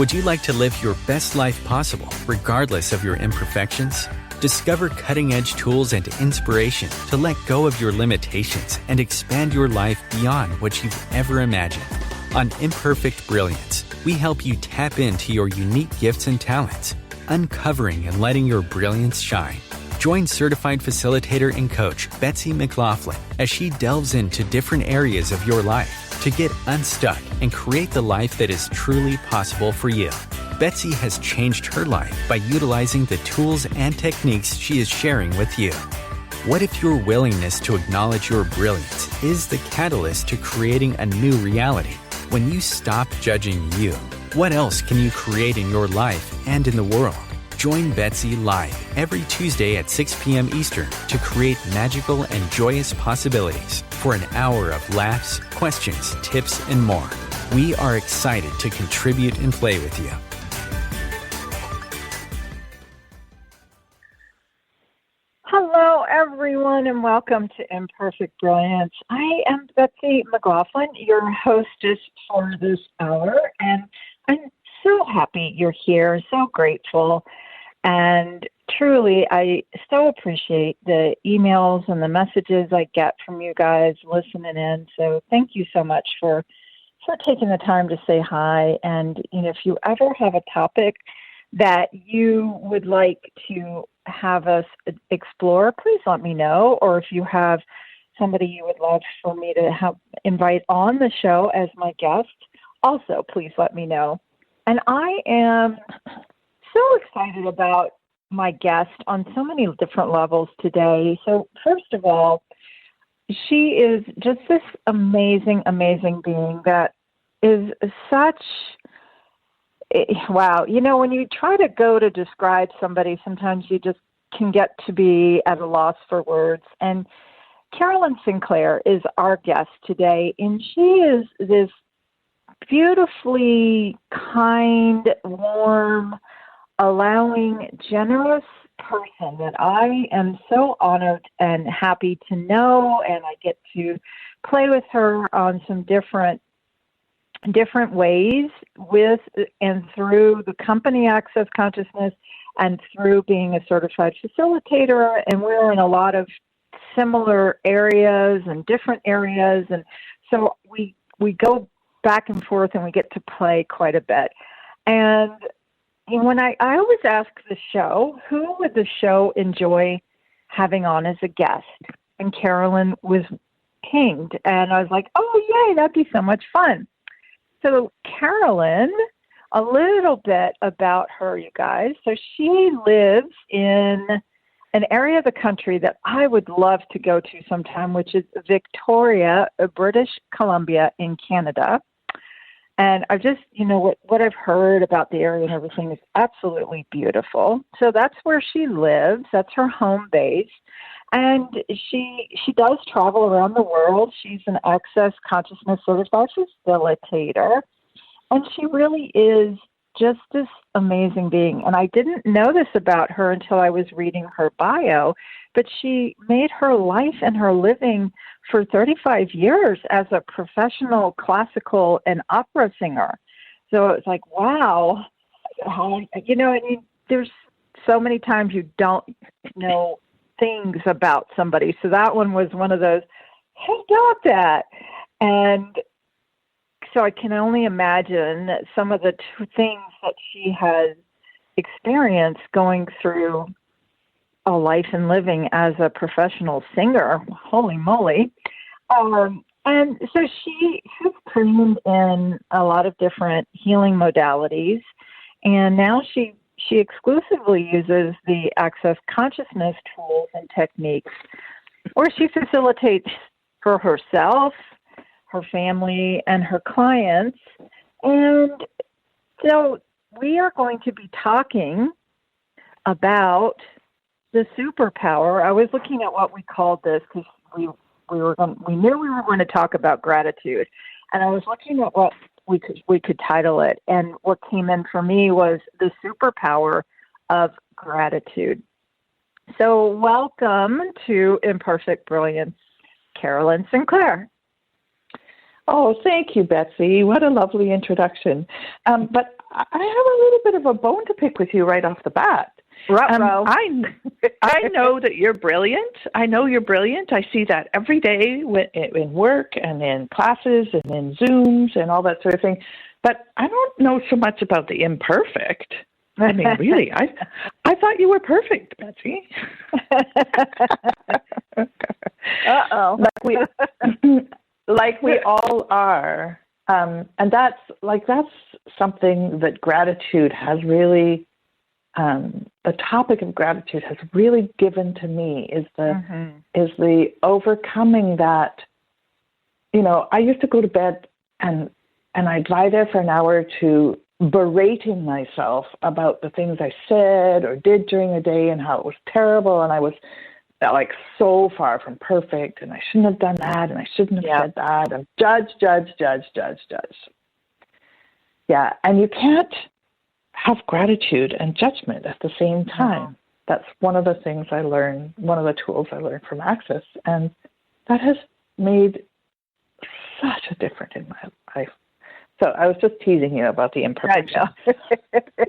Would you like to live your best life possible, regardless of your imperfections? Discover cutting-edge tools and inspiration to let go of your limitations and expand your life beyond what you've ever imagined. On Imperfect, Brilliance, we help you tap into your unique gifts and talents, uncovering and letting your brilliance shine. Join certified facilitator and coach Betsy McLaughlin as she delves into different areas of your life to get unstuck and create the life that is truly possible for you. Betsy has changed her life by utilizing the tools and techniques she is sharing with you. What if your willingness to acknowledge your brilliance is the catalyst to creating a new reality? When you stop judging you, what else can you create in your life and in the world? Join Betsy live every Tuesday at 6 p.m. Eastern to create magical and joyous possibilities for an hour of laughs, questions, tips, and more. We are excited to contribute and play with you. Hello, everyone, and welcome to Imperfect Brilliance. I am Betsy McLaughlin, your hostess for this hour, and I'm so happy you're here, so grateful. And truly, I so appreciate the emails and the messages I get from you guys listening in. So thank you so much for taking the time to say hi. And if you ever have a topic that you would like to have us explore, please let me know. Or if you have somebody you would love for me to invite on the show as my guest, also please let me know. And I am so excited about my guest on so many different levels today. So first of all, she is just this amazing, amazing being that is such, wow. When you try to go to describe somebody, sometimes you just can get to be at a loss for words. And Carolyn Sinclair is our guest today, and she is this beautifully kind, warm, allowing, generous person that I am so honored and happy to know, and I get to play with her on some different ways with and through the company Access Consciousness and through being a certified facilitator, and we're in a lot of similar areas and different areas, and so we go back and forth and we get to play quite a bit. And when I always ask the show, who would the show enjoy having on as a guest? And Carolyn was pinged. And I was like, oh, yay, that'd be so much fun. So Carolyn, a little bit about her, you guys. So she lives in an area of the country that I would love to go to sometime, which is Victoria, British Columbia in Canada. And I've just, what I've heard about the area and everything is absolutely beautiful. So that's where she lives. That's her home base. And she does travel around the world. She's an Access Consciousness certified facilitator. And she really is just this amazing being. And I didn't know this about her until I was reading her bio, but she made her life and her living for 35 years as a professional classical and opera singer. So it's like, wow, there's so many times you don't know things about somebody. So that one was one of those, hey, got that. And so I can only imagine some of the things that she has experienced going through a life and living as a professional singer. Holy moly. And so she has trained in a lot of different healing modalities. And now she exclusively uses the Access Consciousness tools and techniques, where she facilitates for herself, her family, and her clients. And so we are going to be talking about the superpower. I was looking at what we called this because we knew we were going to talk about gratitude, and I was looking at what we could title it, and what came in for me was the superpower of gratitude. So welcome to Imperfect Brilliance, Carolyn Sinclair. Oh, thank you, Betsy. What a lovely introduction. But I have a little bit of a bone to pick with you right off the bat. I know that you're brilliant. I know you're brilliant. I see that every day in work and in classes and in Zooms and all that sort of thing. But I don't know so much about the imperfect. I mean, really, I thought you were perfect, Betsy. Uh-oh. Like we all are. And that's something that gratitude has really, the topic of gratitude has really given to me is the overcoming that, I used to go to bed and I'd lie there for an hour or two berating myself about the things I said or did during the day and how it was terrible and I was like so far from perfect and I shouldn't have done that and I shouldn't have said that and judge. Yeah, and you can't have gratitude and judgment at the same time. That's one of the things I learned, one of the tools I learned from Access, and that has made such a difference in my life. So I was just teasing you about the imperfection.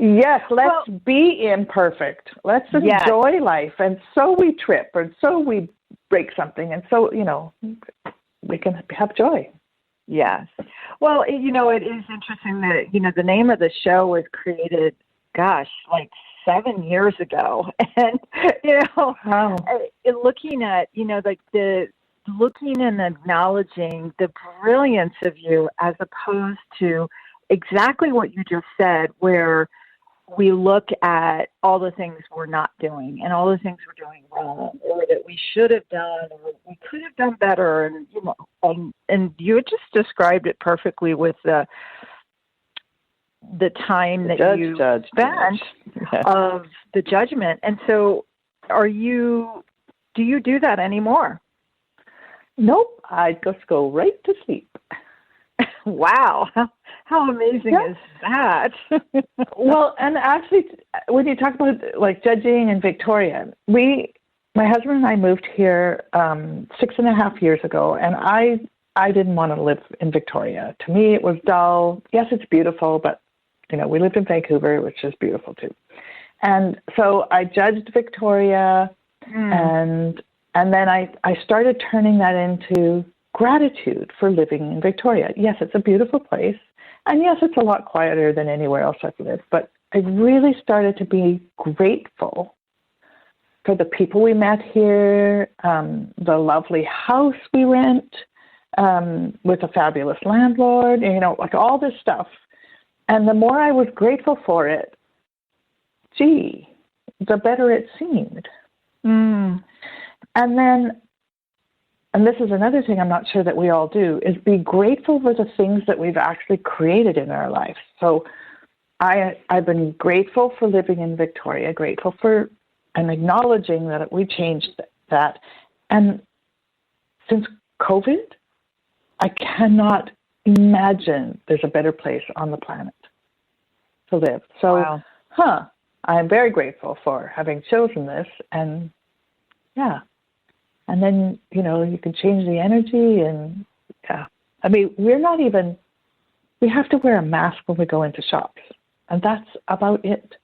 Yes, let's be imperfect. Let's enjoy life. And so we trip, and so we break something, and so, we can have joy. Yes. Well, it is interesting that, the name of the show was created, like 7 years ago. And, looking at, looking and acknowledging the brilliance of you as opposed to exactly what you just said, where we look at all the things we're not doing and all the things we're doing wrong or that we should have done or we could have done better. And you had just described it perfectly with the time that you spent of the judgment. And so do you do that anymore? Nope, I just go right to sleep. Wow, how amazing is that? Well, and actually, when you talk about like judging in Victoria, my husband and I moved here 6.5 years ago, and I didn't want to live in Victoria. To me, it was dull. Yes, it's beautiful, but we lived in Vancouver, which is beautiful too. And so I judged Victoria, and then I started turning that into gratitude for living in Victoria. Yes, it's a beautiful place. And yes, it's a lot quieter than anywhere else I've lived. But I really started to be grateful for the people we met here, the lovely house we rent with a fabulous landlord, like all this stuff. And the more I was grateful for it, the better it seemed. And this is another thing I'm not sure that we all do, is be grateful for the things that we've actually created in our life. So I've been grateful for living in Victoria, grateful for and acknowledging that we changed that. And since COVID, I cannot imagine there's a better place on the planet to live. So, I'm very grateful for having chosen this. And and then, you can change the energy and, I mean, we have to wear a mask when we go into shops, and that's about it.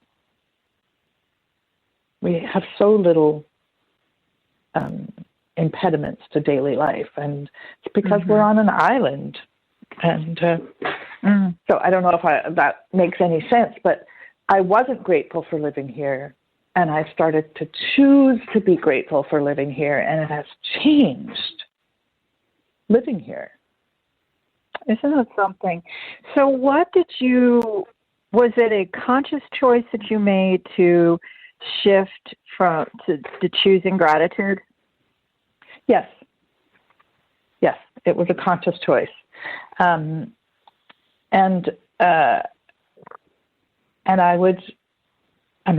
We have so little impediments to daily life, and it's because we're on an island. And so I don't know if that makes any sense, but I wasn't grateful for living here. And I started to choose to be grateful for living here, and it has changed living here. Isn't that something? So was it a conscious choice that you made to shift to choosing gratitude? Yes, it was a conscious choice. And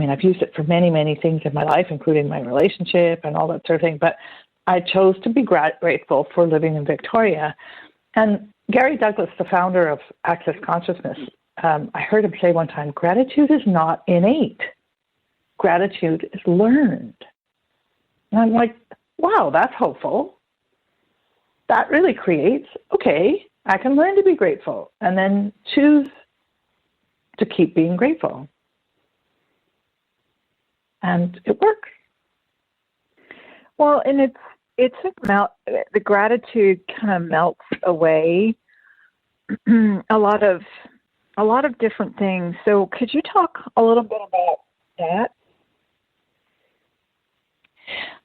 I've used it for many, many things in my life, including my relationship and all that sort of thing. But I chose to be grateful for living in Victoria. And Gary Douglas, the founder of Access Consciousness, I heard him say one time, gratitude is not innate. Gratitude is learned. And I'm like, wow, that's hopeful. That really creates, okay, I can learn to be grateful and then choose to keep being grateful. And it works. Well, and it's the gratitude kind of melts away a lot of different things. So could you talk a little bit about that?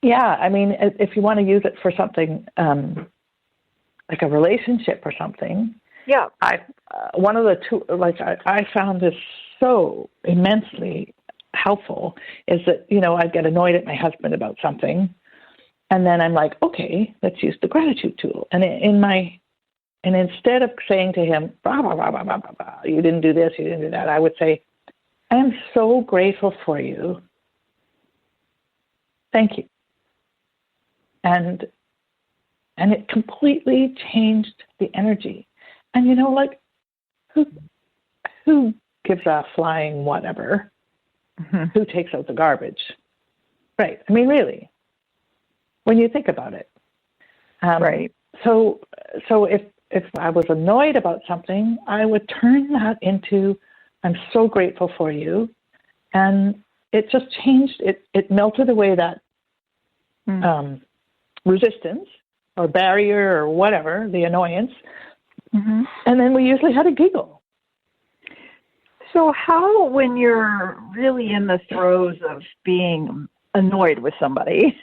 Yeah, I mean, if you want to use it for something like a relationship or something, yeah, one of the two, I found this so immensely helpful is that, I'd get annoyed at my husband about something, and then I'm like, okay, let's use the gratitude tool. And instead of saying to him, blah, blah, blah, blah, blah, blah, blah, you didn't do this, you didn't do that, I would say, I am so grateful for you. Thank you. And it completely changed the energy. And who gives a flying whatever? Mm-hmm. Who takes out the garbage? Right. I mean, really, when you think about it. Right. So if I was annoyed about something, I would turn that into, I'm so grateful for you. And it just changed. It melted away that resistance or barrier or whatever, the annoyance. Mm-hmm. And then we usually had a giggle. So how, when you're really in the throes of being annoyed with somebody,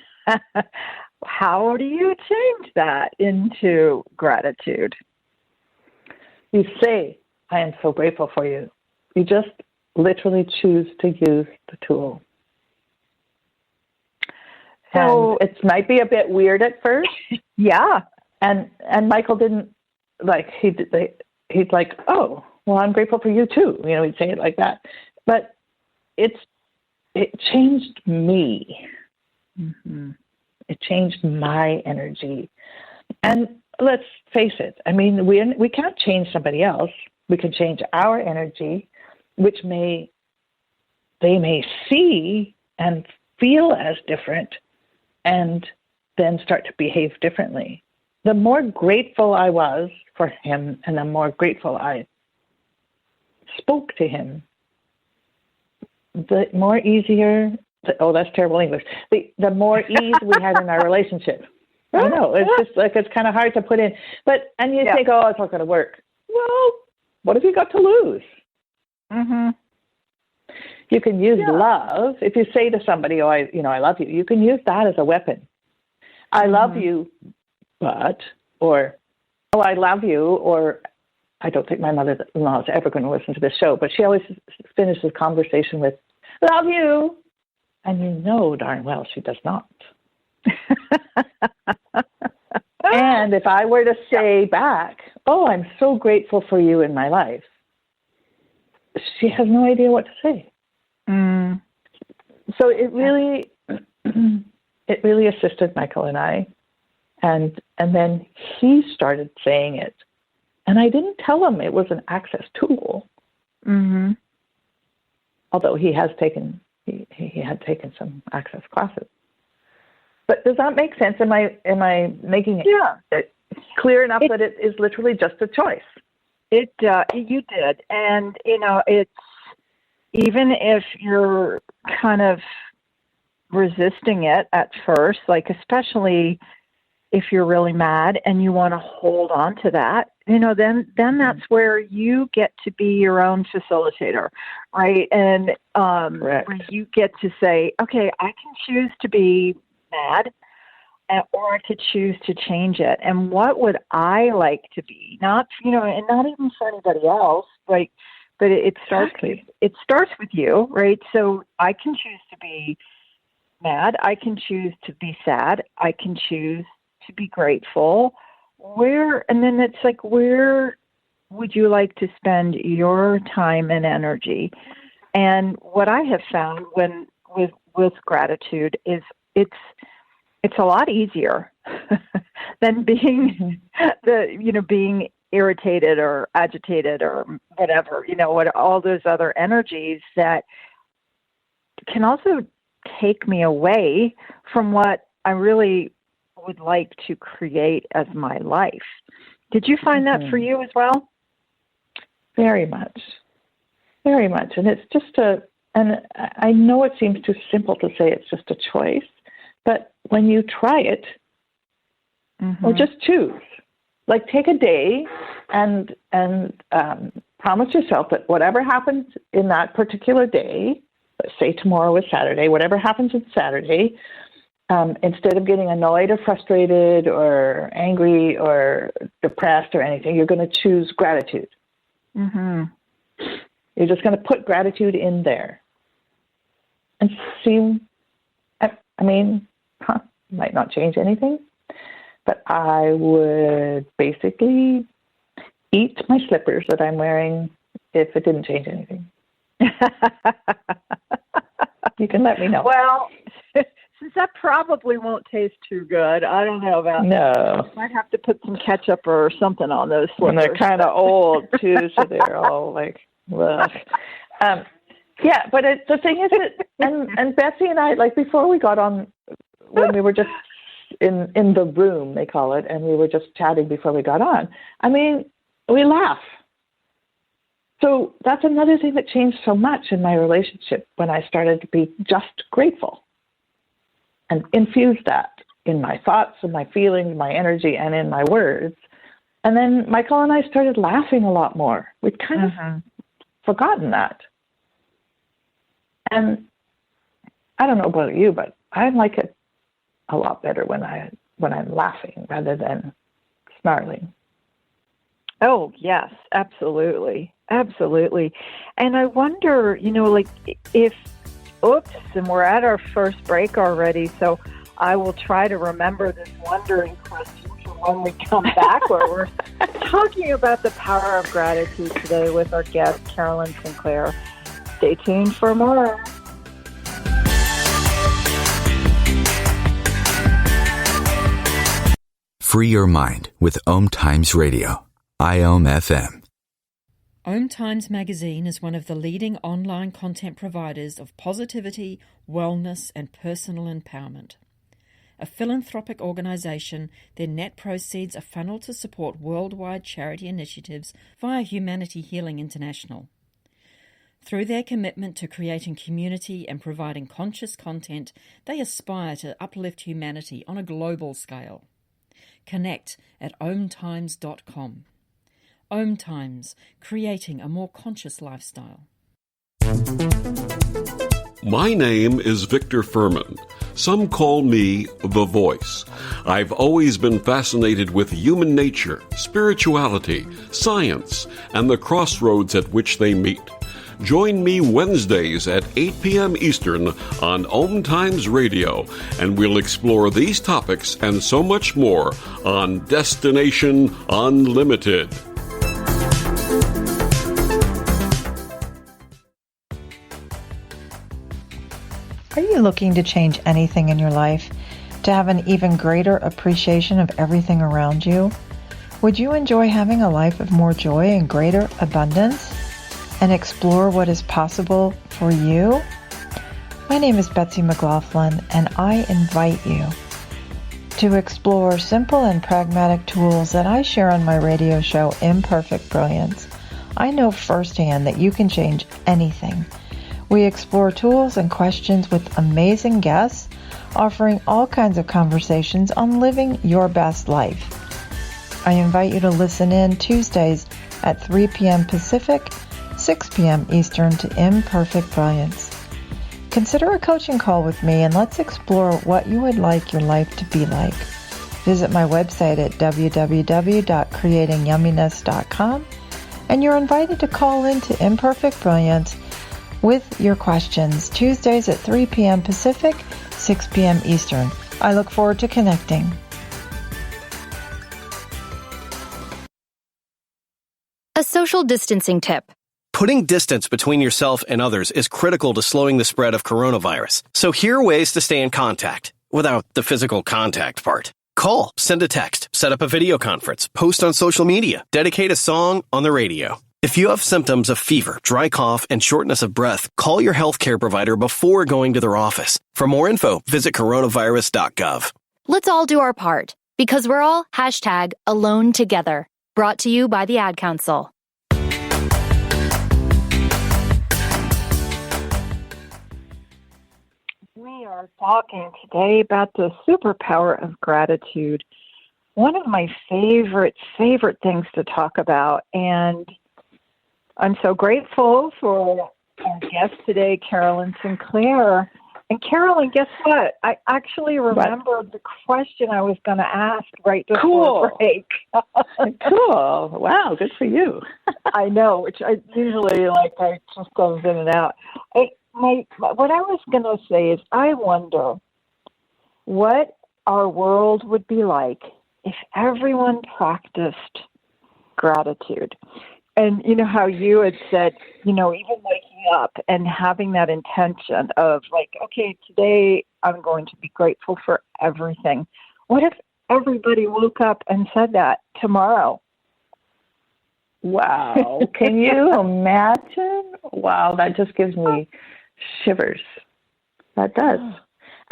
how do you change that into gratitude? You say, I am so grateful for you. You just literally choose to use the tool. So and it might be a bit weird at first. Yeah. And Michael didn't, he's like, oh, well, I'm grateful for you too. He'd say it like that. But it changed me. Mm-hmm. It changed my energy. And let's face it, I mean, we can't change somebody else. We can change our energy, which they may see and feel as different, and then start to behave differently. The more grateful I was for him and the more grateful I spoke to him, the more easier, that's terrible English, the more ease we had in our relationship. I know, it's just it's kind of hard to put in. And you think, oh, it's not going to work. Well, what have you got to lose? Mm-hmm. You can use love. If you say to somebody, oh, I love you, you can use that as a weapon. I love you, or I love you, or I don't think my mother-in-law is ever going to listen to this show, but she always finishes conversation with, love you. And you know darn well she does not. And if I were to say back, oh, I'm so grateful for you in my life, she has no idea what to say. Mm. So it really assisted Michael and I. And then he started saying it. And I didn't tell him it was an access tool. Mm-hmm. Although he had taken some access classes. But does that make sense? Am I making it clear enough that it is literally just a choice? You did. And, it's, even if you're kind of resisting it at first, like especially if you're really mad and you want to hold on to that, then that's where you get to be your own facilitator, right? And where you get to say, okay, I can choose to be mad, or I could choose to change it. And what would I like to be? Not, and not even for anybody else, right? But it starts with you, right? So I can choose to be mad. I can choose to be sad. I can choose to be grateful. And then it's like, where would you like to spend your time and energy? And what I have found with gratitude is it's a lot easier than being being irritated or agitated or whatever, what all those other energies that can also take me away from what I really would like to create as my life. Did you find that for you as well? Very much. very much. And it's just and I know it seems too simple to say it's just a choice, but when you try it, or just choose, like take a day and promise yourself that whatever happens in that particular day, let's say tomorrow is Saturday, whatever happens on Saturday, instead of getting annoyed or frustrated or angry or depressed or anything, you're going to choose gratitude. You're just going to put gratitude in there and see. I mean, might not change anything, but I would basically eat my slippers that I'm wearing if it didn't change anything. You can let me know. Well, since that probably won't taste too good, I don't know about No. I might have to put some ketchup or something on those slippers. And they're kind of old, too, so they're all like, ugh. Yeah, but the thing is that, and Betsy and I, like before we got on, when we were just in the room, they call it, and we were just chatting before we got on, I mean, we laugh. So that's another thing that changed so much in my relationship when I started to be just grateful and infuse that in my thoughts and my feelings, my energy, and in my words. And then Michael and I started laughing a lot more. We'd kind of forgotten that. And I don't know about you, but I like it a lot better when I'm laughing rather than snarling. Oh, yes, absolutely. Absolutely. And I wonder, like and we're at our first break already, so I will try to remember this wondering question for when we come back, where we're talking about the power of gratitude today with our guest, Carolyn Sinclair. Stay tuned for more. Free your mind with OMTimes Radio. IOM FM. OMTimes magazine is one of the leading online content providers of positivity, wellness, and personal empowerment. A philanthropic organisation, their net proceeds are funneled to support worldwide charity initiatives via Humanity Healing International. Through their commitment to creating community and providing conscious content, they aspire to uplift humanity on a global scale. Connect at omtimes.com. OMTimes, creating a more conscious lifestyle. My name is Victor Furman. Some call me The Voice. I've always been fascinated with human nature, spirituality, science, and the crossroads at which they meet. Join me Wednesdays at 8 p.m. Eastern on OMTimes Radio, and we'll explore these topics and so much more on Destination Unlimited. Are you looking to change anything in your life? To have an even greater appreciation of everything around you? Would you enjoy having a life of more joy and greater abundance? And explore what is possible for you? My name is Betsy McLaughlin, and I invite you to explore simple and pragmatic tools that I share on my radio show, Imperfect, Brilliance. I know firsthand that you can change anything. We explore tools and questions with amazing guests, offering all kinds of conversations on living your best life. I invite you to listen in Tuesdays at 3 p.m. Pacific, 6 p.m. Eastern to Imperfect Brilliance. Consider a coaching call with me and let's explore what you would like your life to be like. Visit my website at www.creatingyumminess.com and you're invited to call in to Imperfect Brilliance with your questions, Tuesdays at 3 p.m. Pacific, 6 p.m. Eastern. I look forward to connecting. A social distancing tip. Putting distance between yourself and others is critical to slowing the spread of coronavirus. So here are ways to stay in contact without the physical contact part. Call, send a text, set up a video conference, post on social media, dedicate a song on the radio. If you have symptoms of fever, dry cough, and shortness of breath, call your healthcare provider before going to their office. For more info, visit coronavirus.gov. Let's all do our part, because we're all #AloneTogether. Brought to you by the Ad Council. We are talking today about the superpower of gratitude. One of my favorite things to talk about. And I'm so grateful for our guest today, Carolyn Sinclair. And Carolyn, guess what? I actually remembered the question I was going to ask right before break. Cool. Wow, good for you. I know, which I usually, I just goes in and out. What I was going to say is I wonder what our world would be like if everyone practiced gratitude. And you know how you had said, even waking up and having that intention of okay, today I'm going to be grateful for everything. What if everybody woke up and said that tomorrow? Wow. Can you imagine? Wow, that just gives me shivers. That does.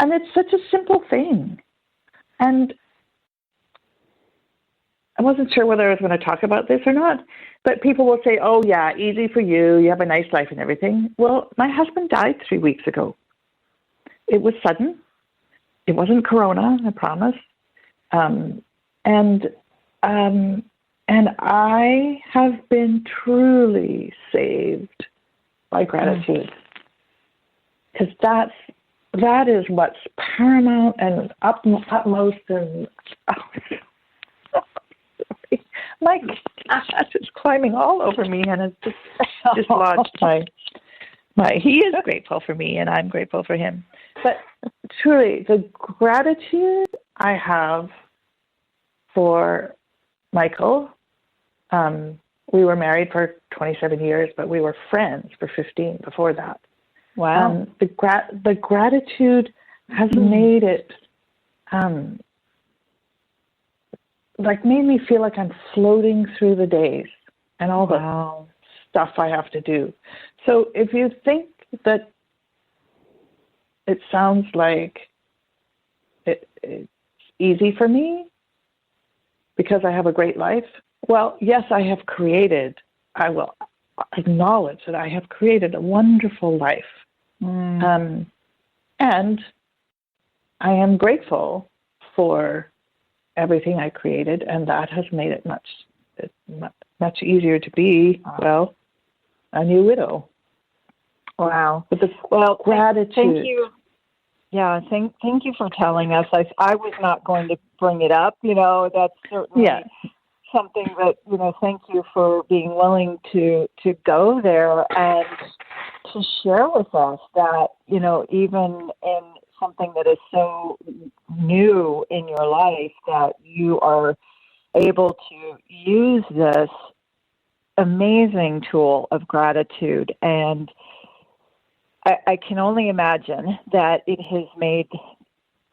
And it's such a simple thing. And I wasn't sure whether I was going to talk about this or not, but people will say, oh, yeah, easy for you. You have a nice life and everything. Well, my husband died 3 weeks ago. It was sudden. It wasn't Corona, I promise. And I have been truly saved by gratitude. Because that is what's paramount and utmost and my cat is climbing all over me and it's just lodged my he is grateful for me and I'm grateful for him. But truly, the gratitude I have for Michael, we were married for 27 years, but we were friends for 15 before that. Wow. The gratitude has made it made me feel like I'm floating through the days and all the stuff I have to do. So if you think that it sounds like it's easy for me because I have a great life, well, yes, I will acknowledge that I have created a wonderful life. And I am grateful for everything I created, and that has made it much easier to be, a new widow. Wow. But gratitude. Thank you. Yeah, thank you for telling us. I was not going to bring it up. That's certainly something that, thank you for being willing to go there and to share with us that, even in something that is so new in your life, that you are able to use this amazing tool of gratitude. And I can only imagine that it has made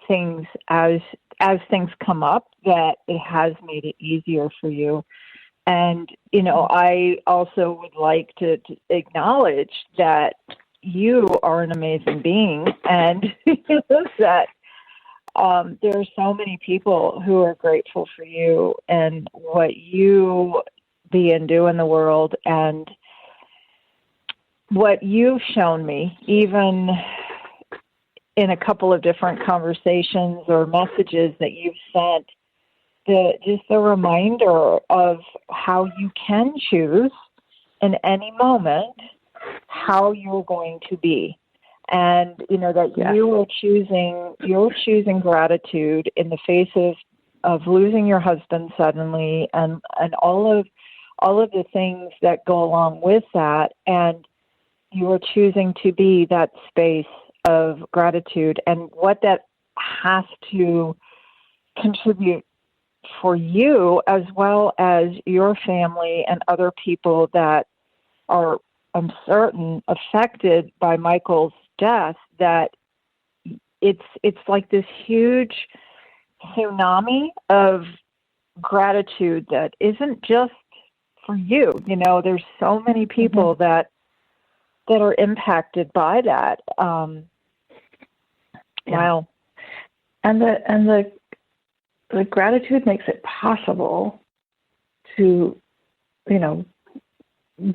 things, as things come up, that it has made it easier for you. And, I also would like to acknowledge that you are an amazing being, and that there are so many people who are grateful for you and what you be and do in the world, and what you've shown me, even in a couple of different conversations or messages that you've sent, just a reminder of how you can choose in any moment how you're going to be. And, that you're choosing gratitude in the face of losing your husband suddenly and all of the things that go along with that. And you are choosing to be that space of gratitude, and what that has to contribute for you as well as your family and other people that are, I'm certain, affected by Michael's death, that it's like this huge tsunami of gratitude that isn't just for you. There's so many people that are impacted by that. Wow. And the gratitude makes it possible to,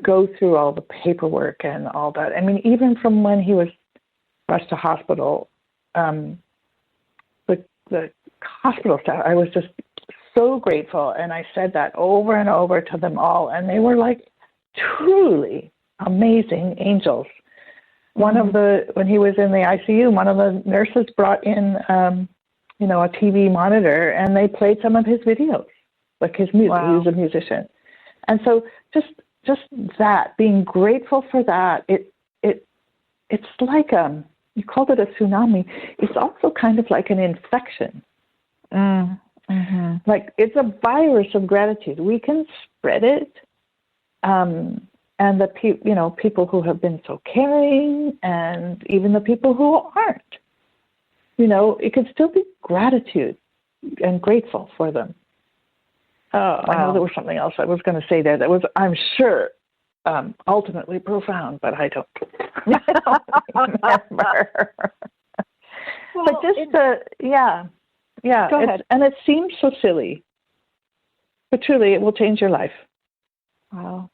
go through all the paperwork and all that. I mean, even from when he was rushed to hospital, the hospital staff, I was just so grateful. And I said that over and over to them all. And they were like truly amazing angels. When he was in the ICU, one of the nurses brought in, a TV monitor, and they played some of his videos, like his music. Wow. He was a musician. And so just that, being grateful for that, it's like you called it a tsunami. It's also kind of like an infection. Mm-hmm. Like it's a virus of gratitude. We can spread it. And the people who have been so caring, and even the people who aren't, it could still be gratitude and grateful for them. Wow. I know there was something else I was going to say there that was, I'm sure, ultimately profound, but I don't remember. Well, but just yeah. Go ahead. And it seems so silly, but truly, it will change your life. Wow.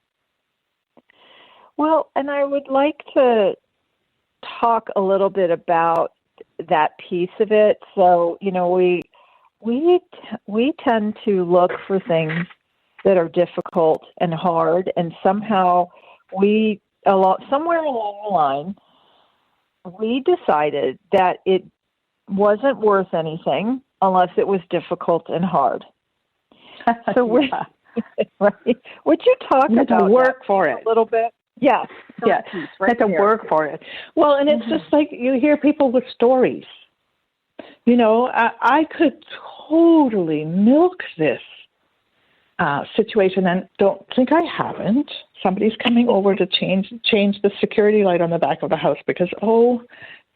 Well, and I would like to talk a little bit about that piece of it. So, we tend to look for things that are difficult and hard, and somehow somewhere along the line, we decided that it wasn't worth anything unless it was difficult and hard. So right? Would you talk about work for it a little bit? Yes. Yeah. Right, had to work for it. Well, and it's just like you hear people with stories. I could totally milk this situation, and don't think I haven't. Somebody's coming over to change the security light on the back of the house because,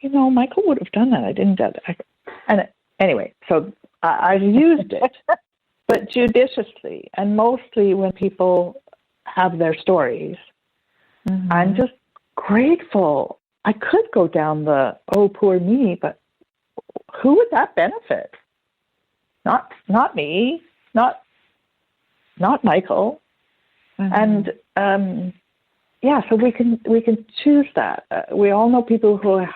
Michael would have done that. I didn't do that. And anyway, so I've used it, but judiciously, and mostly when people have their stories. Mm-hmm. I'm just grateful. I could go down the, oh, poor me, but who would that benefit? Not me, not Michael. Mm-hmm. And so we can choose that. We all know people who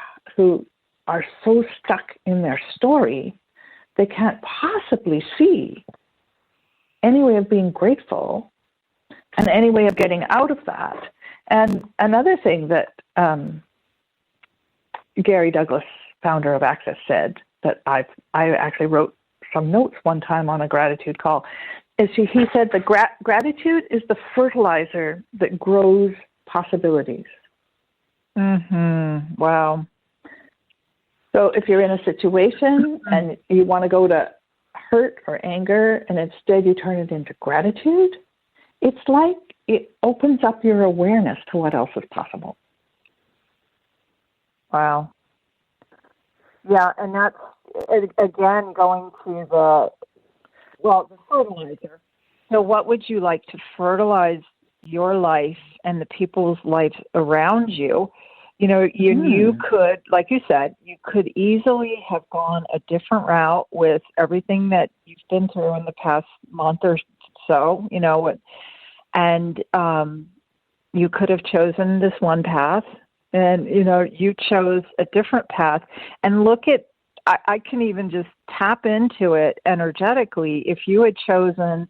are so stuck in their story, they can't possibly see any way of being grateful and any way of getting out of that. And another thing that Gary Douglas, founder of Access, said that I actually wrote some notes one time on a gratitude call, is he said that gratitude is the fertilizer that grows possibilities. Mm-hmm. Wow. So if you're in a situation and you want to go to hurt or anger, and instead you turn it into gratitude, it's like it opens up your awareness to what else is possible. Wow. Yeah, and that's, again, going to the fertilizer. So what would you like to fertilize your life and the people's lives around you? You could, like you said, you could easily have gone a different route with everything that you've been through in the past month or so, and you could have chosen this one path, and, you chose a different path. And look at, I can even just tap into it energetically. If you had chosen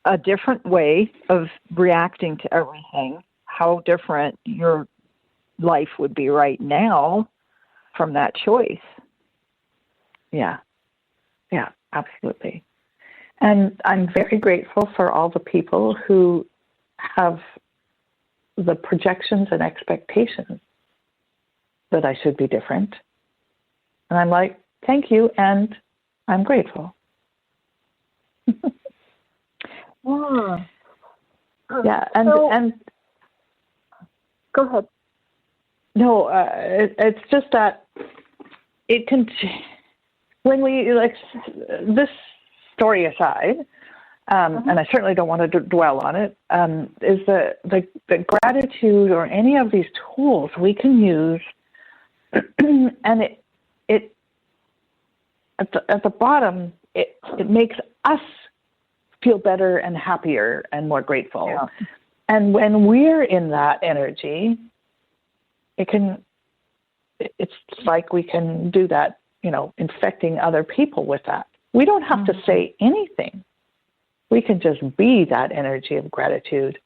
a different way of reacting to everything, how different your life would be right now from that choice. Yeah, absolutely. And I'm very grateful for all the people who have the projections and expectations that I should be different. And I'm like, thank you, and I'm grateful. Yeah, and go ahead. No, it's just that it can. When we this story aside, and I certainly don't want to dwell on it, is the gratitude or any of these tools we can use, and it at the bottom it makes us feel better and happier and more grateful. Yeah. And when we're in that energy, it can it's like we can do that, infecting other people with that. We don't have to say anything. We can just be that energy of gratitude.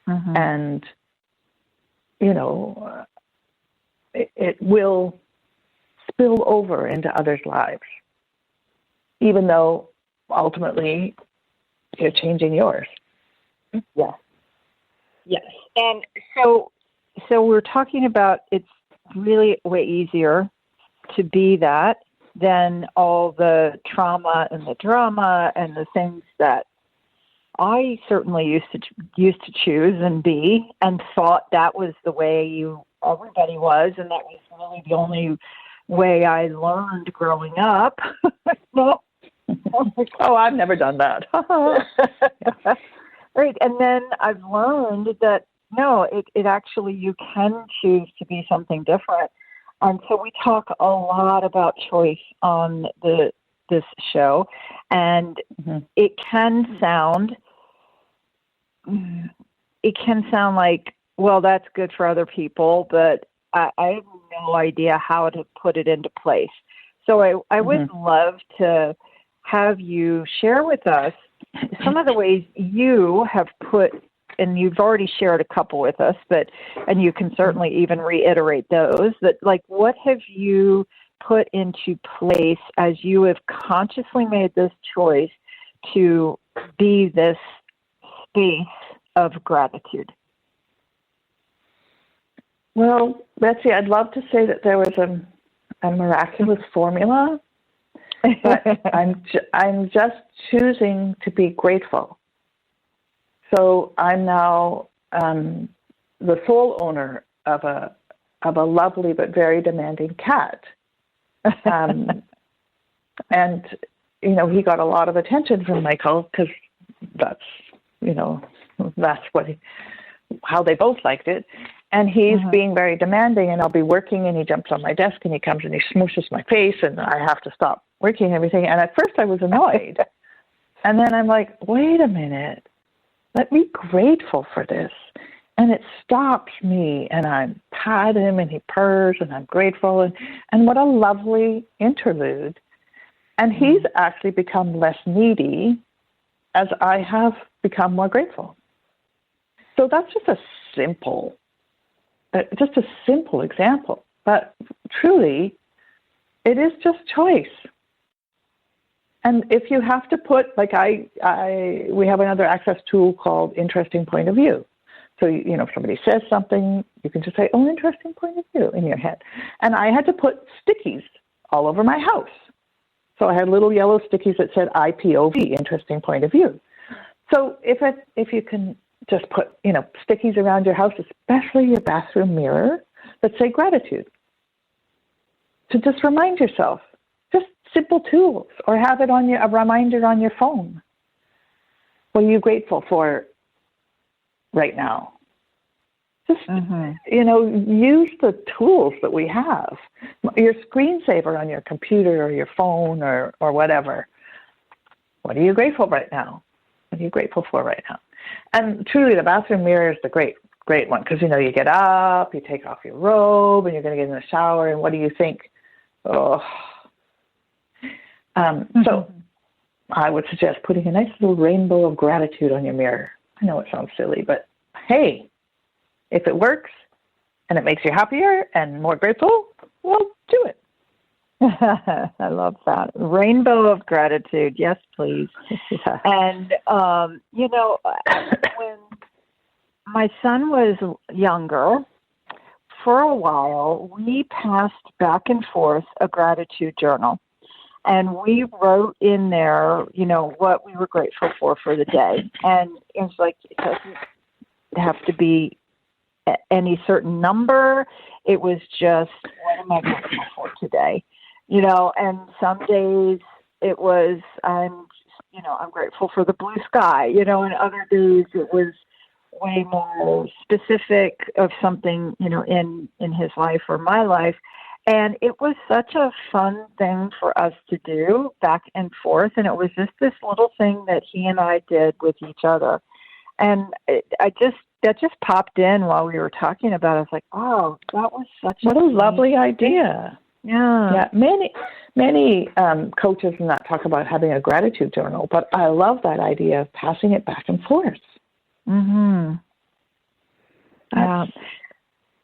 And, it will spill over into others' lives, even though ultimately you're changing yours. Yes. Yes. And so we're talking about it's really way easier to be that than all the trauma and the drama and the things that I certainly used to choose and be, and thought that was the way everybody was, and that was really the only way I learned growing up. No. Oh, I've never done that. Right, and then I've learned that no, it actually, you can choose to be something different. And so we talk a lot about choice on this show, and it can sound like, well, that's good for other people, but I have no idea how to put it into place. So I would love to have you share with us some of the ways you have put, and you've already shared a couple with us, and you can certainly even reiterate those, that like, what have you put into place as you have consciously made this choice to be this space of gratitude? Well, Betsy, I'd love to say that there was a miraculous formula, but I'm just choosing to be grateful. So I'm now the sole owner of a lovely but very demanding cat, and he got a lot of attention from Michael because that's how they both liked it. And he's being very demanding, and I'll be working, and he jumps on my desk, and he comes and he smooshes my face, and I have to stop working and everything. And at first I was annoyed. And then I'm like, wait a minute, let me be grateful for this. And it stops me, and I pat him, and he purrs, and I'm grateful. And what a lovely interlude. And he's actually become less needy as I have become more grateful. So that's just a simple example, but truly, it is just choice. And if you have to put, like we have another access tool called Interesting Point of View. So, if somebody says something, you can just say, oh, interesting point of view in your head. And I had to put stickies all over my house. So I had little yellow stickies that said IPOV, Interesting Point of View. So if you can just put, stickies around your house, especially your bathroom mirror, that say gratitude. To just remind yourself, just simple tools, or have it on a reminder on your phone. What are you grateful for right now? Just, use the tools that we have. Your screensaver on your computer or your phone or whatever. What are you grateful right now? What are you grateful for right now? And truly, the bathroom mirror is the great one, because, you get up, you take off your robe, and you're going to get in the shower, and what do you think? Oh. So I would suggest putting a nice little rainbow of gratitude on your mirror. I know it sounds silly, but hey, if it works and it makes you happier and more grateful, well, do it. I love that. Rainbow of gratitude. Yes, please. Yeah. And, when my son was younger, for a while, we passed back and forth a gratitude journal. And we wrote in there, what we were grateful for the day. And it was like, it doesn't have to be any certain number. It was just, what am I grateful for today? And some days it was, I'm grateful for the blue sky, and other days it was way more specific of something, in his life or my life. And it was such a fun thing for us to do back and forth. And it was just this little thing that he and I did with each other. And I just that just popped in while we were talking about it. I was like, oh, that was such what a lovely idea. Yeah. Many coaches and that talk about having a gratitude journal, but I love that idea of passing it back and forth. Mm-hmm.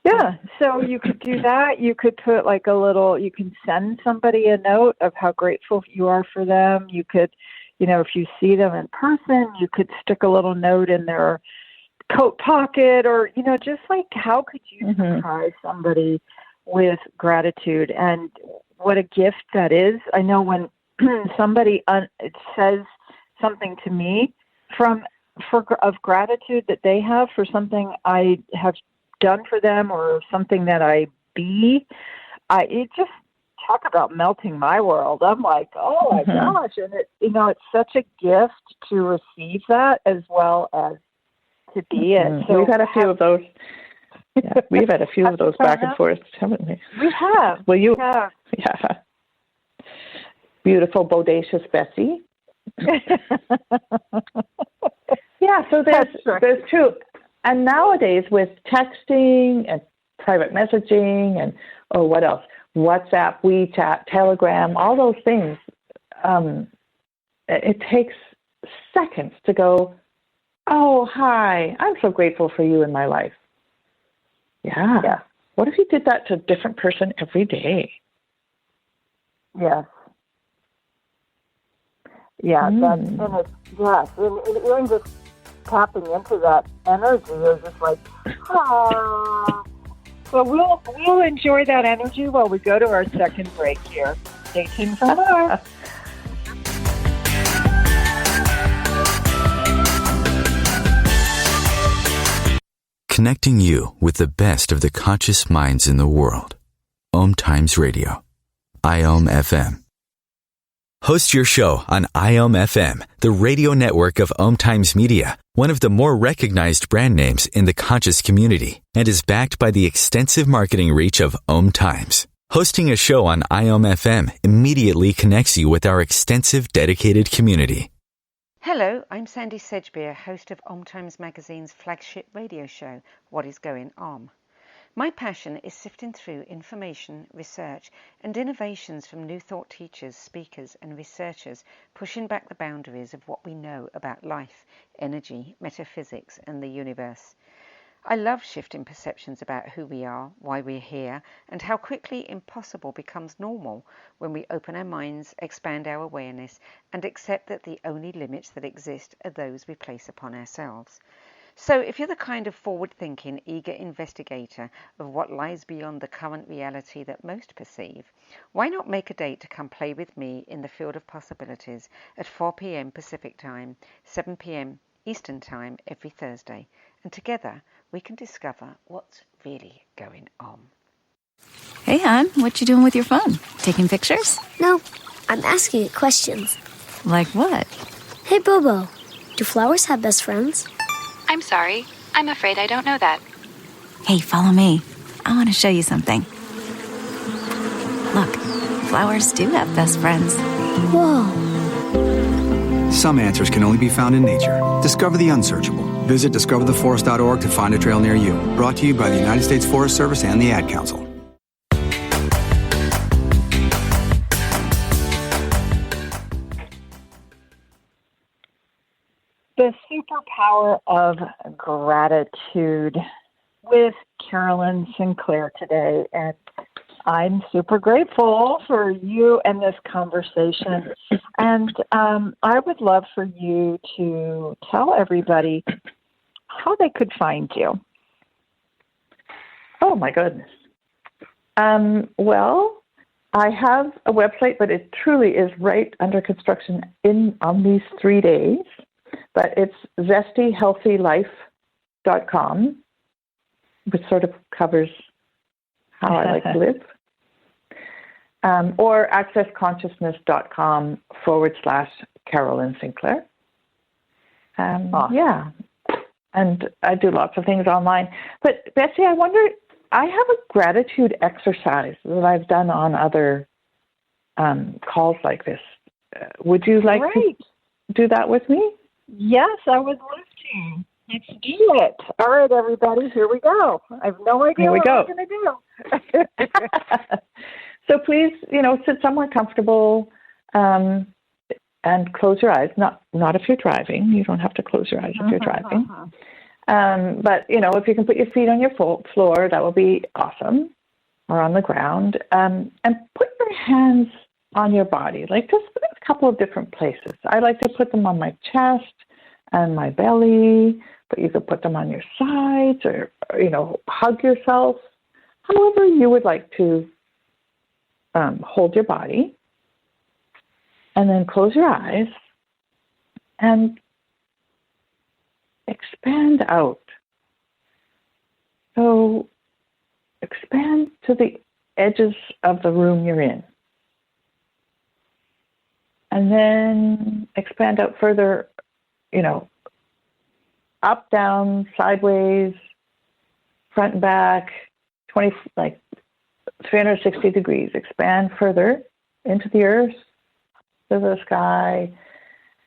Yeah, so you could do that. You could put like you can send somebody a note of how grateful you are for them. You could, if you see them in person, you could stick a little note in their coat pocket or, just like how could you surprise somebody with gratitude and what a gift that is. I know when somebody says something to me of gratitude that they have for something I have done for them or something that it just talk about melting my world. I'm like, oh my gosh. And it's such a gift to receive that as well as to be it. So we've had a few of those. Yeah, we've had a few of those back and forth, haven't we? We have. Well, you have. Yeah. Beautiful, bodacious Betsy. Yeah, so there's two. And nowadays with texting and private messaging and, what else? WhatsApp, WeChat, Telegram, all those things, it takes seconds to go, oh, hi, I'm so grateful for you in my life. Yeah. What if you did that to a different person every day? Yes. Yeah, and even just tapping into that energy is just like, ah. Well, we'll enjoy that energy while we go to our second break here. Stay tuned for more. Connecting you with the best of the conscious minds in the world. OMTimes Radio. IOM FM. Host your show on IOM FM, the radio network of OMTimes Media, one of the more recognized brand names in the conscious community, and is backed by the extensive marketing reach of OMTimes. Hosting a show on IOM FM immediately connects you with our extensive dedicated community. Hello, I'm Sandy Sedgbeer, host of OMTimes Magazine's flagship radio show, What is Going On? My passion is sifting through information, research, and innovations from new thought teachers, speakers, and researchers pushing back the boundaries of what we know about life, energy, metaphysics, and the universe. I love shifting perceptions about who we are, why we're here, and how quickly impossible becomes normal when we open our minds, expand our awareness, and accept that the only limits that exist are those we place upon ourselves. So if you're the kind of forward-thinking, eager investigator of what lies beyond the current reality that most perceive, why not make a date to come play with me in the field of possibilities at 4 p.m. Pacific Time, 7 p.m. Eastern Time every Thursday, and together we can discover what's really going on. Hey, hon, what you doing with your phone? Taking pictures? No, I'm asking it questions. Like what? Hey, Bobo, do flowers have best friends? I'm sorry. I'm afraid I don't know that. Hey, follow me. I want to show you something. Look, flowers do have best friends. Whoa. Some answers can only be found in nature. Discover the unsearchable. Visit discovertheforest.org to find a trail near you. Brought to you by the United States Forest Service and the Ad Council. The superpower of gratitude with Carolyn Sinclair today. And I'm super grateful for you and this conversation. And I would love for you to tell everybody how they could find you. Oh, my goodness. Well, I have a website, but it truly is right under construction on these 3 days. But it's zestyhealthylife.com, which sort of covers how I like to live. Or accessconsciousness.com/Carolyn Sinclair. Yeah. And I do lots of things online. But Betsy, I wonder, I have a gratitude exercise that I've done on other calls like this. Would you like to do that with me? Yes, I would love to. Let's do it. All right, everybody, here we go. I have no idea what we're going to do. So please, sit somewhere comfortable and close your eyes. Not if you're driving. You don't have to close your eyes if you're driving. But, if you can put your feet on your floor, that would be awesome, or on the ground. And put your hands on your body, like just a couple of different places. I like to put them on my chest and my belly, but you could put them on your sides or hug yourself, however you would like to hold your body. And then close your eyes and expand out. So expand to the edges of the room you're in. And then expand out further, up, down, sideways, front and back, 360 degrees. Expand further into the earth, to the sky,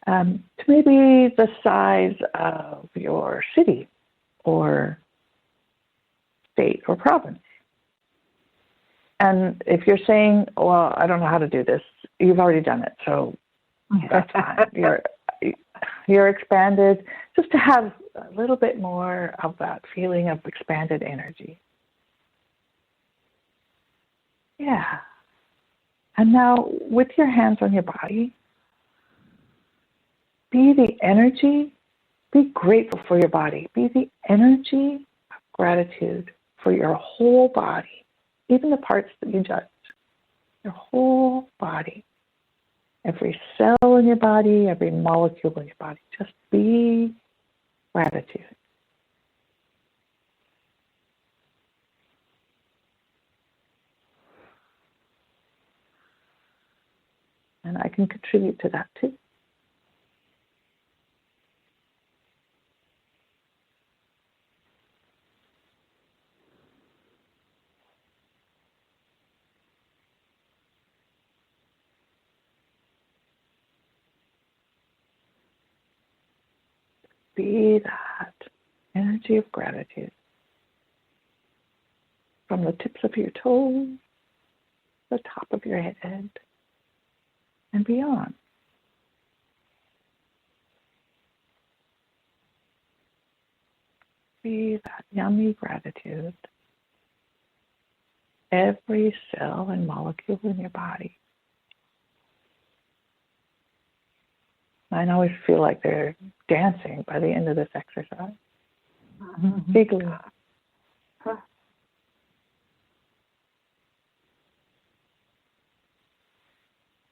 to maybe the size of your city or state or province. And if you're saying, well, I don't know how to do this, you've already done it, so that's fine. You're expanded, just to have a little bit more of that feeling of expanded energy. Yeah. And now, with your hands on your body, be the energy, be grateful for your body. Be the energy of gratitude for your whole body, even the parts that you judge. Your whole body. Every cell in your body, every molecule in your body. Just be gratitude. And I can contribute to that too. Be that energy of gratitude from the tips of your toes, the top of your head, and beyond. Be that yummy gratitude. Every cell and molecule in your body. I always feel like they're dancing by the end of this exercise. Giggling.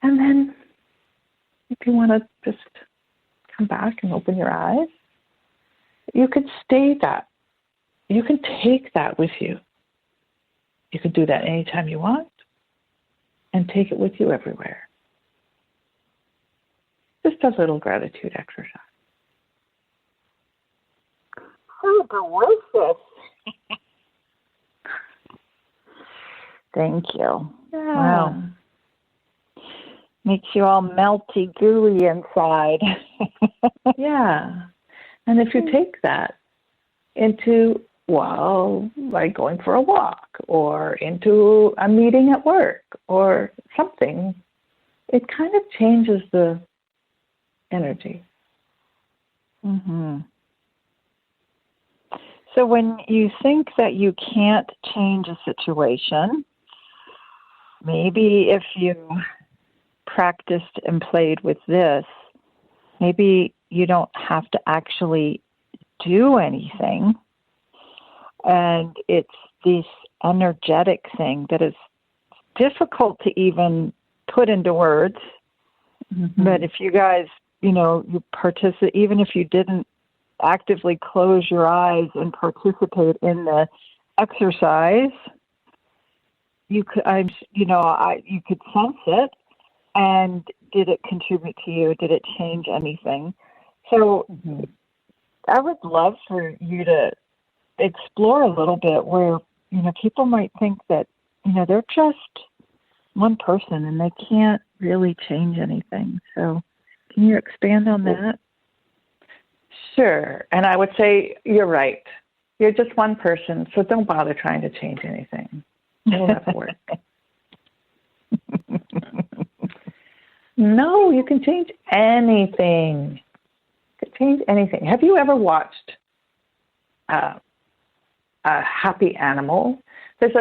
And then, if you want to just come back and open your eyes, you could stay that. You can take that with you. You can do that anytime you want and take it with you everywhere. Just a little gratitude exercise. So delicious. Thank you. Yeah. Wow. Makes you all melty, gooey inside. Yeah. And if you take that into, like going for a walk or into a meeting at work or something, it kind of changes the energy. Mm-hmm. So when you think that you can't change a situation, maybe if you practiced and played with this, maybe you don't have to actually do anything. And it's this energetic thing that is difficult to even put into words. Mm-hmm. But if you guys, you participate, even if you didn't actively close your eyes and participate in the exercise, you could, you could sense it. And did it contribute to you? Did it change anything? So I would love for you to explore a little bit where, people might think that, they're just one person and they can't really change anything. So can you expand on that? Sure. And I would say you're right. You're just one person, so don't bother trying to change anything. It'll never work. No, you can change anything. You can change anything. Have you ever watched a happy animal? There's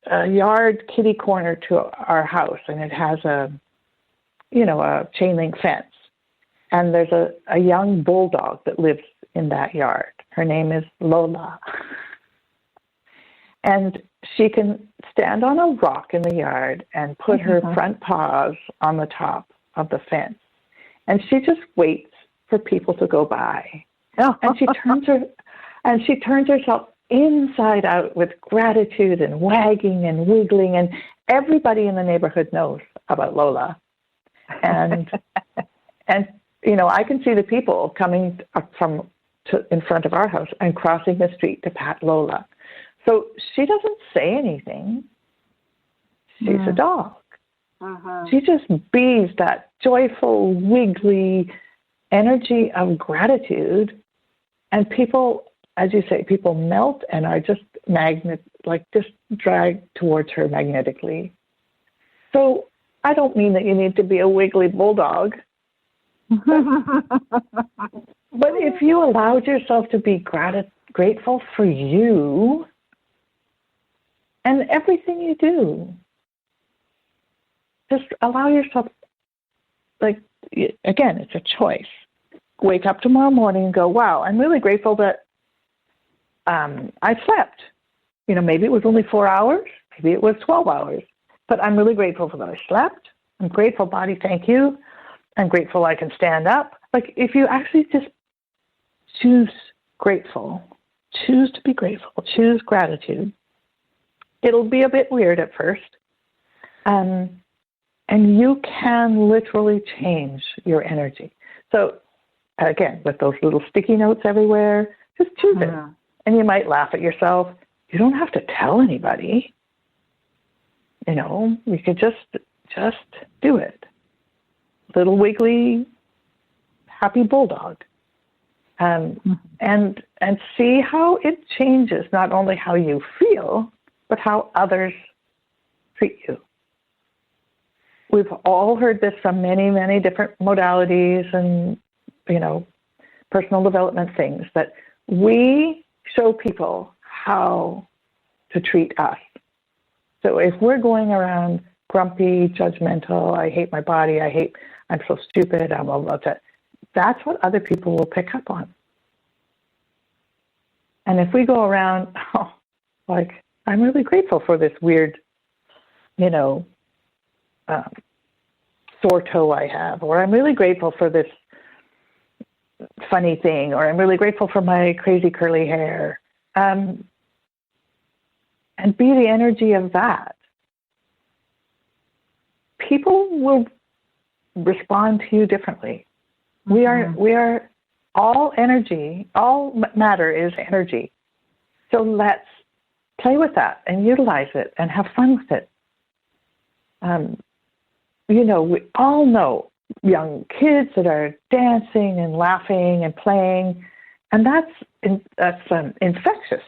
a yard kitty corner to our house, and it has a chain link fence. And there's a young bulldog that lives in that yard. Her name is Lola. And she can stand on a rock in the yard and put her front paws on the top of the fence. And she just waits for people to go by. And she turns herself inside out with gratitude and wagging and wiggling. And everybody in the neighborhood knows about Lola. And I can see the people coming in front of our house and crossing the street to pat Lola. So she doesn't say anything. She's a dog. She just bees that joyful, wiggly energy of gratitude. And people, as you say, people melt and are just just dragged towards her magnetically. So I don't mean that you need to be a wiggly bulldog. But if you allowed yourself to be grateful for you and everything you do, just allow yourself, again, it's a choice. Wake up tomorrow morning and go, wow, I'm really grateful that I slept. Maybe it was only 4 hours, maybe it was 12 hours, but I'm really grateful for that I slept. I'm grateful, body, thank you. I'm grateful I can stand up. If you actually just choose grateful, choose to be grateful, choose gratitude, it'll be a bit weird at first. And you can literally change your energy. So again, with those little sticky notes everywhere, just choose it. And you might laugh at yourself. You don't have to tell anybody. You could just do it. Little wiggly, happy bulldog. And see how it changes not only how you feel, but how others treat you. We've all heard this from many, many different modalities and, personal development things, that we show people how to treat us. So if we're going around grumpy, judgmental, I hate my body, I'm so stupid, I'm upset, that's what other people will pick up on. And if we go around, I'm really grateful for this weird, sore toe I have, or I'm really grateful for this funny thing, or I'm really grateful for my crazy curly hair, and be the energy of that, people will respond to you differently. We are all energy, all matter is energy. So let's play with that and utilize it and have fun with it. We all know young kids that are dancing and laughing and playing, and that's infectious.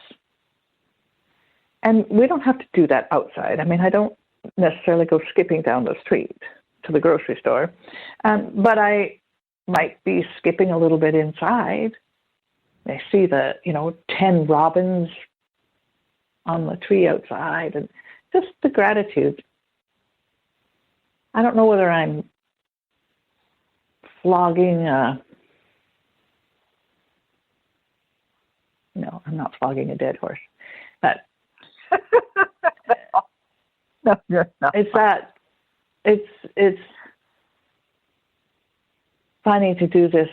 And we don't have to do that outside. I don't necessarily go skipping down the street to the grocery store, but I might be skipping a little bit inside. I see 10 robins on the tree outside, and just the gratitude. I don't know whether I'm flogging no, I'm not flogging a dead horse, but no, you're not. It's funny to do this,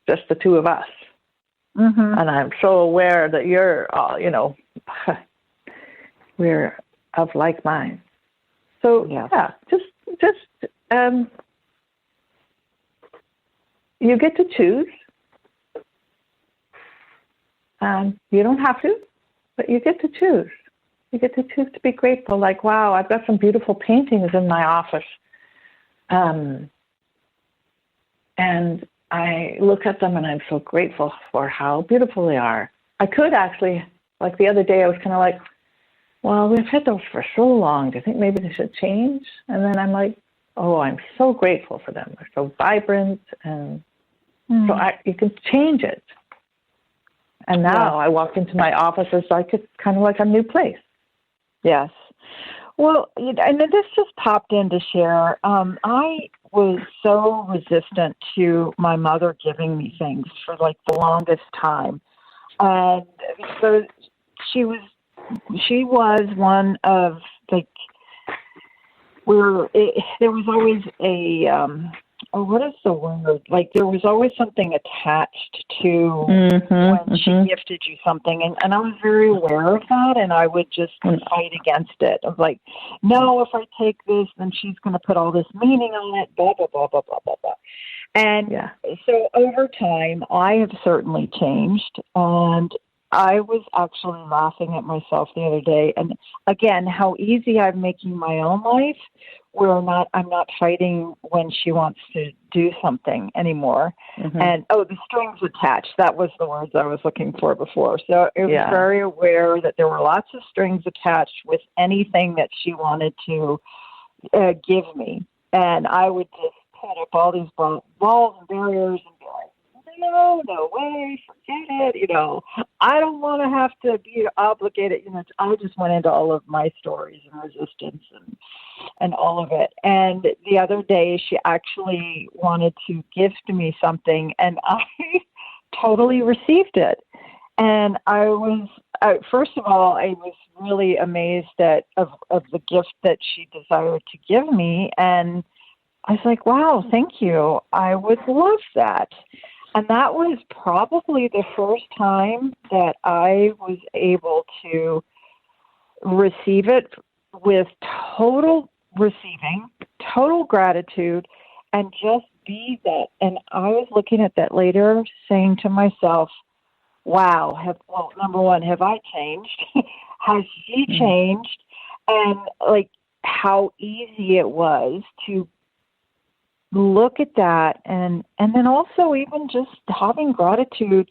just the two of us. And I'm so aware that you're all, we're of like mind. So just you get to choose. You don't have to, but you get to choose. You get to choose to be grateful. Like, wow, I've got some beautiful paintings in my office. And I look at them and I'm so grateful for how beautiful they are. I could actually, like the other day, I was kind of like, well, we've had those for so long. Do you think maybe they should change? And then I'm like, oh, I'm so grateful for them. They're so vibrant, and so you can change it. And now I walk into my office, it's like it's kind of like a new place. Yes. Well, and this just popped in to share. I was so resistant to my mother giving me things for like the longest time. And so she was one of, like, there was always what is the word? Like, there was always something attached to when she gifted you something. And I was very aware of that, and I would just fight against it. I was like, no, if I take this, then she's going to put all this meaning on it, blah, blah, blah, blah, blah, blah, blah. And so over time, I have certainly changed. And I was actually laughing at myself the other day. And again, how easy I'm making my own life, where I'm not fighting when she wants to do something anymore. And, the strings attached, that was the words I was looking for before. So I was very aware that there were lots of strings attached with anything that she wanted to give me. And I would just put up all these walls and barriers and be like, no way, forget it. I don't want to have to be obligated. I just went into all of my stories and resistance and all of it. And the other day, she actually wanted to gift me something, and I totally received it. And I was, first of all, I was really amazed of the gift that she desired to give me. And I was like, wow, thank you. I would love that. And that was probably the first time that I was able to receive it with total receiving, total gratitude, and just be that. And I was looking at that later, saying to myself, wow, number one, have I changed? Has she changed? And like how easy it was to look at that, and then also even just having gratitude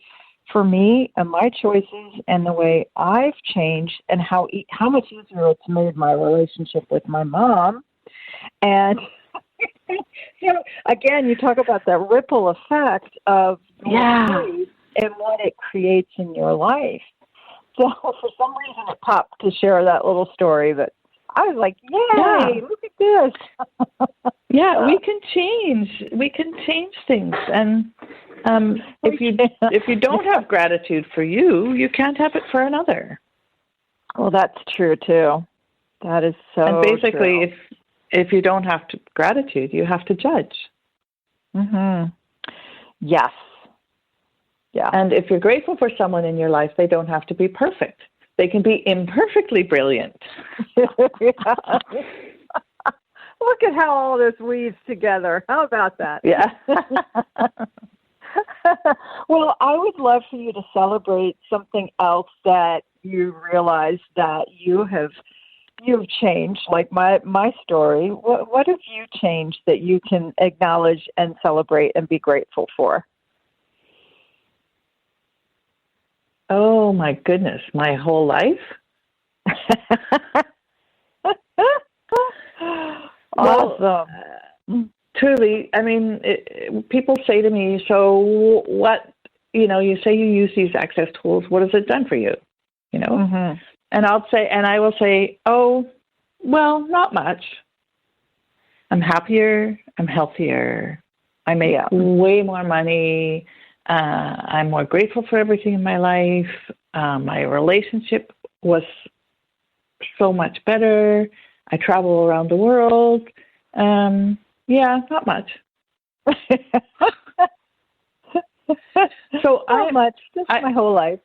for me and my choices and the way I've changed, and how much easier it's made my relationship with my mom. And again, you talk about that ripple effect of and what it creates in your life. So for some reason it popped to share that little story, but I was like, yay, look at this. We can change. We can change things. And if you don't have gratitude for you, you can't have it for another. Well, that's true, too. That is so And basically, true. if you don't have gratitude, you have to judge. Yes. Yeah. And if you're grateful for someone in your life, they don't have to be perfect. They can be imperfectly brilliant. Look at how all this weaves together. How about that? Yeah. Well, I would love for you to celebrate something else that you realize that you've changed, like my story. What have you changed that you can acknowledge and celebrate and be grateful for? Oh, my goodness. My whole life? Awesome. Truly, I mean, people say to me, so what, you say you use these access tools. What has it done for you? And I will say, oh, well, not much. I'm happier. I'm healthier. I make way more money. I'm more grateful for everything in my life. My relationship was so much better. I travel around the world. Not much. So not much. Just my whole life.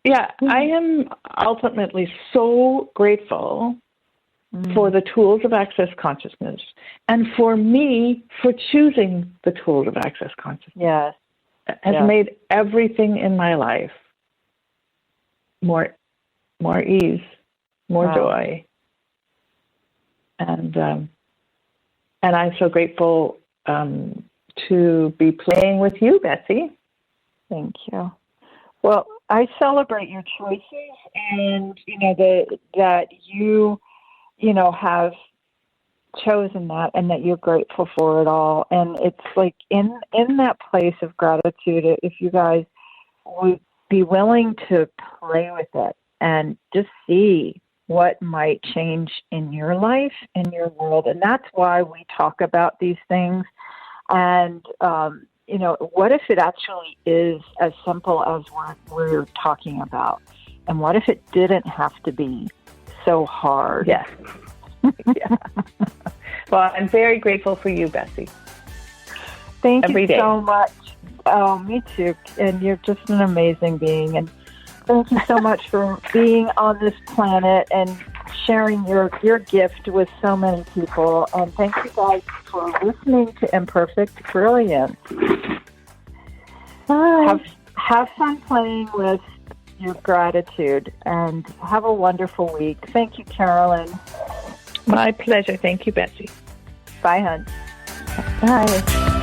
I am ultimately so grateful for the tools of access consciousness, and for me for choosing the tools of access consciousness. Yes. Has made everything in my life more ease, more joy, and I'm so grateful to be playing with you, Betsy. Thank you. Well, I celebrate your choices, and that you have chosen that, and that you're grateful for it all. And it's like in that place of gratitude, if you guys would be willing to play with it and just see what might change in your life, in your world. And that's why we talk about these things. And, what if it actually is as simple as what we're talking about? And what if it didn't have to be so hard? Yes. Yeah. Well, I'm very grateful for you, Betsy. Thank Every you day. so much. Oh, me too. And you're just an amazing being. And thank you so much for being on this planet and sharing your gift with so many people. And thank you guys for listening to Imperfect, Brilliance. Have fun playing with your gratitude, and have a wonderful week. Thank you, Carolyn. My pleasure. Thank you, Betsy. Bye, hon. Bye.